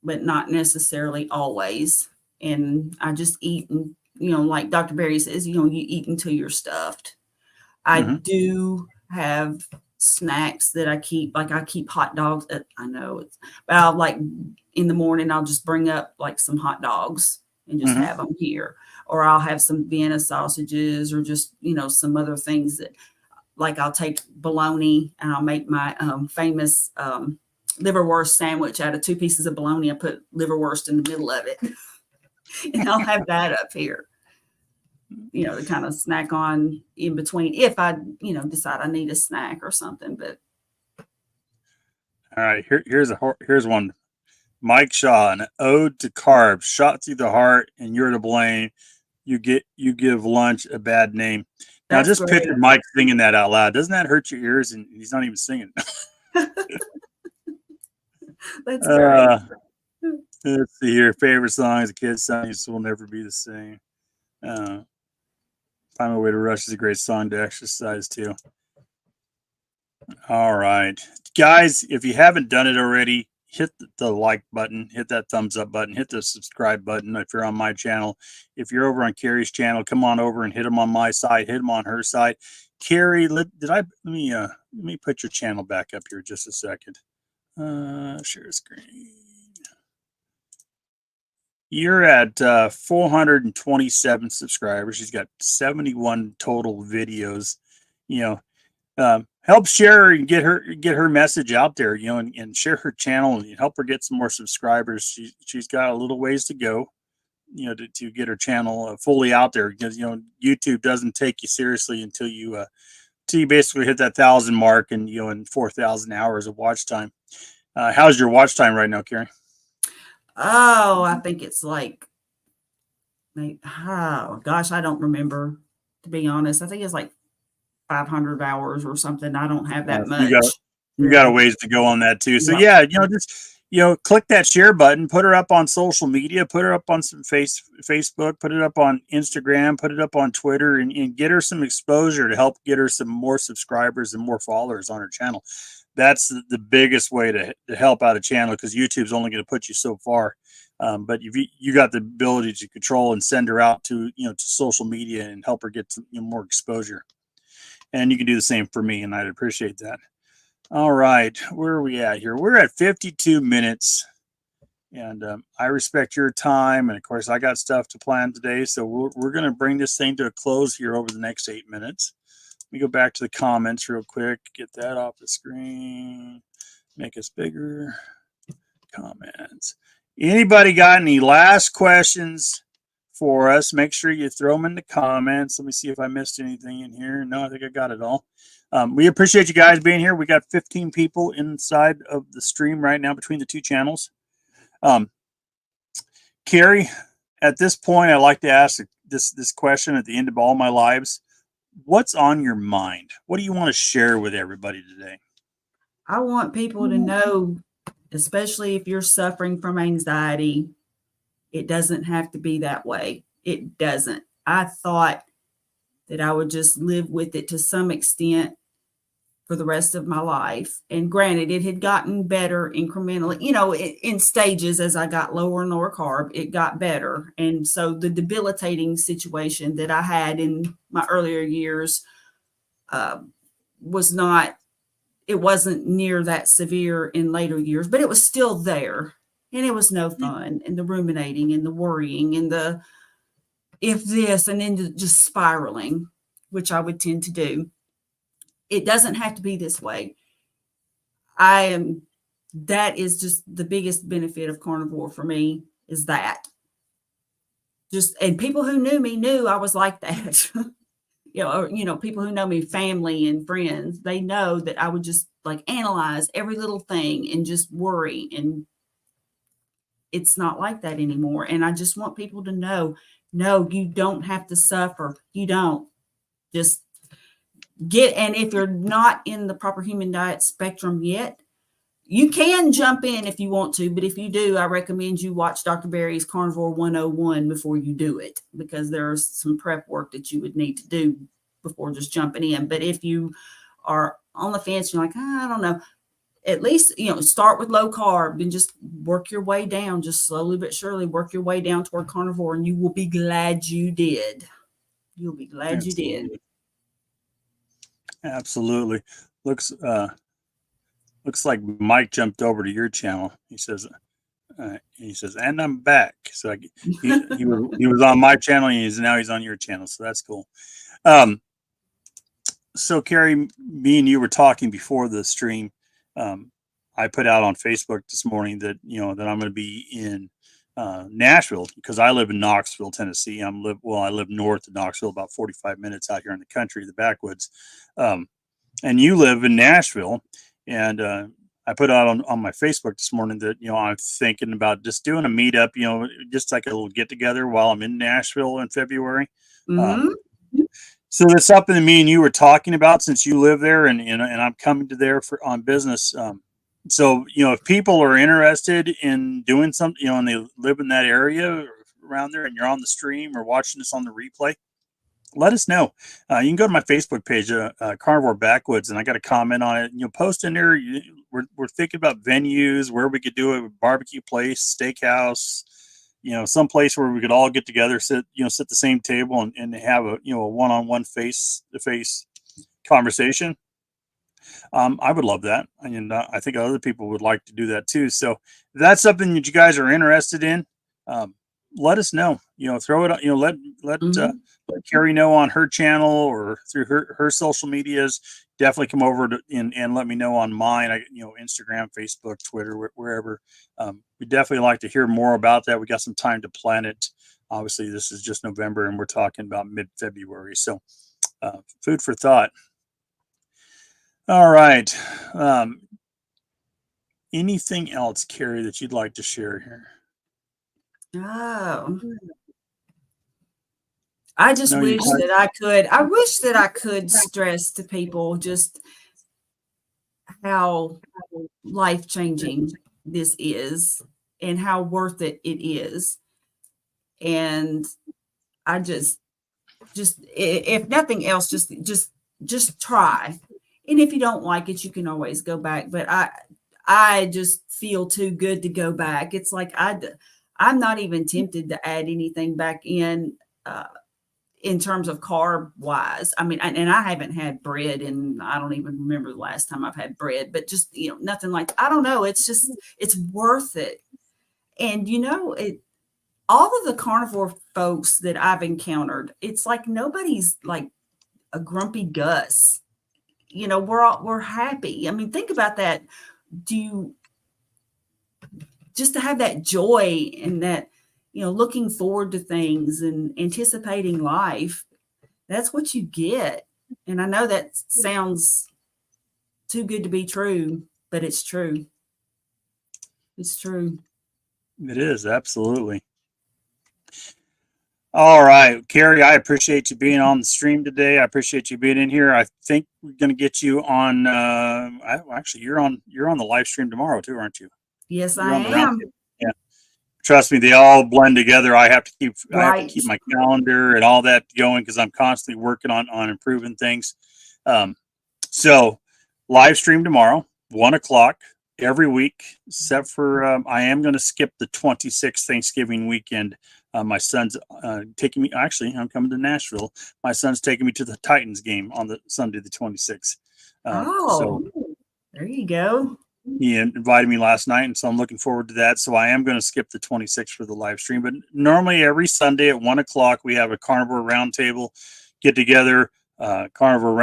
but not necessarily always. And I just eat, and, like Dr. Berry says, you eat until you're stuffed. I Mm-hmm. do have snacks that I keep, like I keep hot dogs. I know but I'll like in the morning, I'll just bring up like some hot dogs and just Mm-hmm. have them here. Or I'll have some Vienna sausages, or just, some other things that, like I'll take bologna and I'll make my famous liverwurst sandwich out of 2 pieces of bologna. I put liverwurst in the middle of it, and I'll have that up here. to kind of snack on in between if I, decide I need a snack or something. But All right, here's one. Mike Shaw, an ode to carbs, shot through the heart, and you're to blame. You give lunch a bad name. Now that's just great. picture Mike singing that out loud. Doesn't that hurt your ears? And he's not even singing. That's great. uh, let's see here. Favorite songs, a kid's song. This will never be the same. Uh, Find My Way to Rush is a great song to exercise to. All right, guys, if you haven't done it already, hit the like button, hit that thumbs up button, hit the subscribe button if you're on my channel. If you're over on Carrie's channel, come on over and hit them on my side, hit them on her side. Carrie, let me put your channel back up here just a second. Share screen. You're at 427 subscribers. She's got 71 total videos. Help share her and get her message out there, and share her channel and help her get some more subscribers. She's got a little ways to go, to get her channel fully out there, because YouTube doesn't take you seriously until you basically hit that 1,000 mark and and 4,000 hours of watch time. How's your watch time right now, Carrie? Oh, I think it's like, oh gosh, I don't remember, to be honest. I think it's like 500 hours or something. I don't have that much. You got a ways to go on that too. So Yeah. just click that share button, put her up on social media, put her up on some Facebook, put it up on Instagram, put it up on Twitter, and get her some exposure to help get her some more subscribers and more followers on her channel. That's the biggest way to help out a channel, because YouTube's only going to put you so far. But you got the ability to control and send her out to to social media and help her get some, more exposure. And you can do the same for me, and I'd appreciate that. All right, where are we at here? We're at 52 minutes, and I respect your time. And of course, I got stuff to plan today, so we're going to bring this thing to a close here over the next 8 minutes. Let me go back to the comments real quick, get that off the screen, make us bigger. Comments. Anybody got any last questions for us? Make sure you throw them in the comments. Let me see if I missed anything in here. No, I think I got it all. We appreciate you guys being here. We got 15 people inside of the stream right now between the two channels. Carrie, at this point, I like to ask this question at the end of all my lives. What's on your mind? What do you want to share with everybody today? I want people to know, especially if you're suffering from anxiety, it doesn't have to be that way. It doesn't. I thought that I would just live with it to some extent for the rest of my life. And granted, it had gotten better incrementally, in stages. As I got lower and lower carb, it got better. And so the debilitating situation that I had in my earlier years it wasn't near that severe in later years, but it was still there. And it was no fun. And the ruminating and the worrying and the if this, and then just spiraling, which I would tend to do. It doesn't have to be this way. That is just the biggest benefit of Carnivore for me, is that. And people who knew me knew I was like that. People who know me, family and friends, they know that I would just like analyze every little thing and just worry. And it's not like that anymore. And I just want people to know, no, you don't have to suffer. You don't. Just and if you're not in the proper human diet spectrum yet, you can jump in if you want to, but if you do, I recommend you watch Dr. Berry's Carnivore 101 before you do it, because there's some prep work that you would need to do before just jumping in. But if you are on the fence, you're like, I don't know, at least, start with low carb and just work your way down, just slowly but surely work your way down toward Carnivore, and you will be glad you did. You'll be glad you did. Absolutely. Looks like Mike jumped over to your channel. He says, and I'm back. So he was on my channel, and now he's on your channel. So that's cool. So Carrie, me and you were talking before the stream. I put out on Facebook this morning that that I'm going to be in Nashville, because I live in Knoxville, Tennessee. I live north of Knoxville, about 45 minutes out here in the country, the backwoods. Um, and you live in Nashville, and I put out on my Facebook this morning that I'm thinking about just doing a meetup, just like a little get together while I'm in Nashville in February. Mm-hmm. Um, so that's something that me and you were talking about since you live there, and I'm coming to there for on business. So if people are interested in doing something, and they live in that area or around there, and you're on the stream or watching this on the replay, let us know. You can go to my Facebook page, Carnivore Backwoods, and I got a comment on it. Post in there. We're thinking about venues where we could do a barbecue place, steakhouse, some place where we could all get together, sit at the same table and have a one-on-one face-to-face conversation. I would love that, and I think other people would like to do that too. So if that's something that you guys are interested in, let us know. Throw it. Let Carrie know on her channel or through her social medias. Definitely come over and let me know on mine. Instagram, Facebook, Twitter, wherever. We definitely like to hear more about that. We got some time to plan it. Obviously, this is just November, and we're talking about mid-February. So, food for thought. All right. Anything else, Carrie, that you'd like to share here? Oh, I just No, wish that I wish that I could stress to people just how life-changing this is and how worth it is. And I just if nothing else, just try. And if you don't like it, you can always go back. But I just feel too good to go back. It's like I'm not even tempted to add anything back in terms of carb wise. I mean, and I haven't had bread, and I don't even remember the last time I've had bread, but just, nothing like, I don't know. It's just, it's worth it. And, all of the carnivore folks that I've encountered, it's like nobody's like a grumpy Gus. We're happy. I mean, think about that. Just to have that joy and that, looking forward to things and anticipating life, that's what you get. And I know that sounds too good to be true, but it's true. It's true. It is, absolutely. All right, Carrie, I appreciate you being on the stream today. I appreciate you being in here. I think we're going to get you on. Actually, you're on the live stream tomorrow too, aren't you? Yes, You're I on the am. round. Yeah. Trust me, they all blend together. I have to keep Right. my calendar and all that going because I'm constantly working on improving things. So live stream tomorrow, 1:00 every week, except for I am going to skip the 26th Thanksgiving weekend. My son's taking me. Actually, I'm coming to Nashville. My son's taking me to the Titans game on the Sunday, the 26th. So there you go. he invited me last night, and so I'm looking forward to that. So I am going to skip the 26th for the live stream. But normally every Sunday at 1:00, we have a carnivore roundtable get together. Carnivore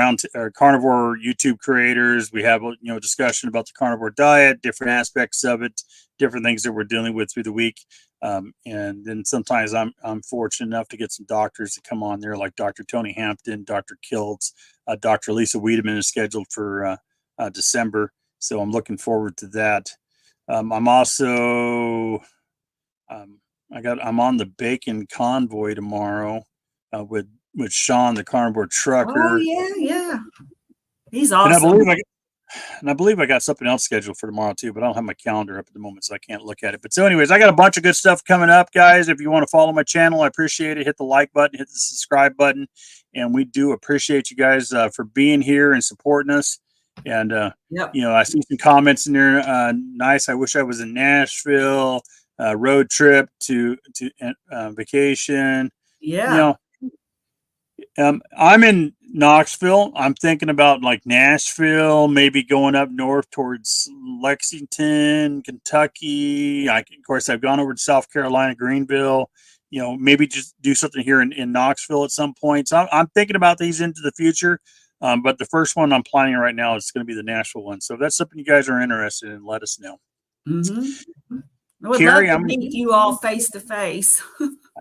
YouTube creators. We have a discussion about the carnivore diet, different aspects of it, different things that we're dealing with through the week. And then sometimes I'm fortunate enough to get some doctors to come on there, like Dr. Tony Hampton, Dr. Kiltz, Dr. Lisa Wiedemann is scheduled for December. So I'm looking forward to that. I'm also I'm on the Bacon Convoy tomorrow with Sean, the carnivore trucker. Oh yeah. He's And awesome. I believe I got something else scheduled for tomorrow too, but I don't have my calendar up at the moment, so I can't look at it. But so, anyways, I got a bunch of good stuff coming up, guys. If you want to follow my channel, I appreciate it. Hit the like button, hit the subscribe button, and we do appreciate you guys for being here and supporting us. And I see some comments in there. Nice. I wish I was in Nashville. Road trip to vacation. Yeah. I'm in Knoxville. I'm thinking about like Nashville, maybe going up north towards Lexington, Kentucky. Of course, I've gone over to South Carolina, Greenville. Maybe just do something here in Knoxville at some point. So I'm thinking about these into the future. But the first one I'm planning right now is going to be the Nashville one. So if that's something you guys are interested in, let us know. Mm-hmm. I would love Carrie, to meet you all face to face.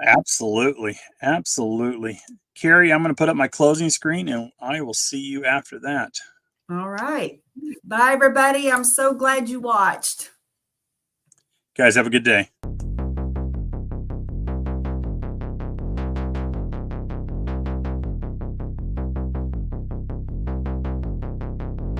absolutely, absolutely. Carrie, I'm going to put up my closing screen and I will see you after that. All right. Bye, everybody. I'm so glad you watched. Guys, have a good day.